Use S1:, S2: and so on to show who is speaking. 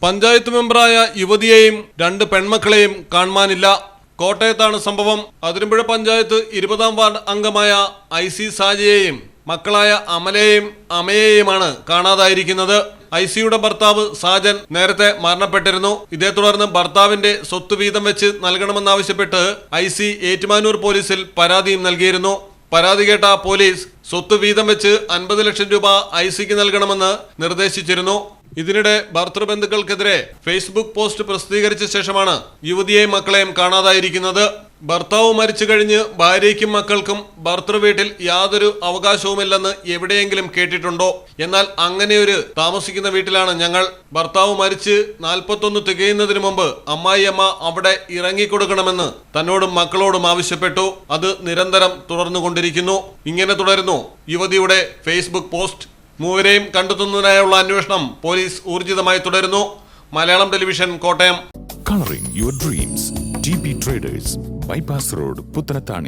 S1: പഞ്ചായത്ത് മെമ്പറായ യുവതിയെയും 2 പെൺമക്കളെയും കാണാനില്ല. കോട്ടയത്താണ് സംഭവം. അതിരമ്പുഴ പഞ്ചായത്ത് 20-ാം വാർഡ് അംഗമായ IC സാജിയെയും മക്കളായ അമലയെയും അമയെയുമാണ് കാണാതായിരിക്കുന്നത്. ICയുടെ ഭർത്താവ് സാജൻ നേരത്തെ മരണപ്പെട്ടിരുന്നു. ഇതേ തുടർന്ന് ഭർത്താവിന്റെ സ്വത്ത് വീതം വെച്ച് നൽകണമെന്നാവശ്യപ്പെട്ട് IC ഏറ്റുമാനൂർ പോലീസിൽ പരാതിയും നൽകിയിരുന്നു. പരാതി കേട്ട പോലീസ് സ്വത്ത് വീതം വെച്ച് 50 ലക്ഷം രൂപ ICക്ക് നൽകണമെന്ന് നിർദ്ദേശിച്ചിരുന്നു. ഇതിനിടെ ഭർത്തൃബന്ധുക്കൾക്കെതിരെ ഫേസ്ബുക്ക് പോസ്റ്റ് പ്രസിദ്ധീകരിച്ച ശേഷമാണ് യുവതിയെയും മക്കളെയും കാണാതായിരിക്കുന്നത്. ഭർത്താവ് മരിച്ചു കഴിഞ്ഞ് ഭാര്യയ്ക്കും മക്കൾക്കും ഭർത്തൃവീട്ടിൽ യാതൊരു അവകാശവുമില്ലെന്ന് എവിടെയെങ്കിലും കേട്ടിട്ടുണ്ടോ? എന്നാൽ അങ്ങനെയൊരു താമസിക്കുന്ന വീട്ടിലാണ് ഞങ്ങൾ. ഭർത്താവ് മരിച്ച് 41 തികയുന്നതിന് മുമ്പ് അമ്മായിയമ്മ അവിടെ ഇറങ്ങിക്കൊടുക്കണമെന്ന് തന്നോടും മക്കളോടും ആവശ്യപ്പെട്ടു. അത് നിരന്തരം തുടർന്നുകൊണ്ടിരിക്കുന്നു. ഇങ്ങനെ തുടരുന്നു യുവതിയുടെ ഫേസ്ബുക്ക് പോസ്റ്റ്. മൂവരെയും കണ്ടെത്തുന്നതിനായുള്ള അന്വേഷണം പോലീസ് ഊർജിതമായി തുടരുന്നു. Malayalam television, Kottayam.
S2: Coloring your dreams. TB Traders, Bypass Road, Puttanatani.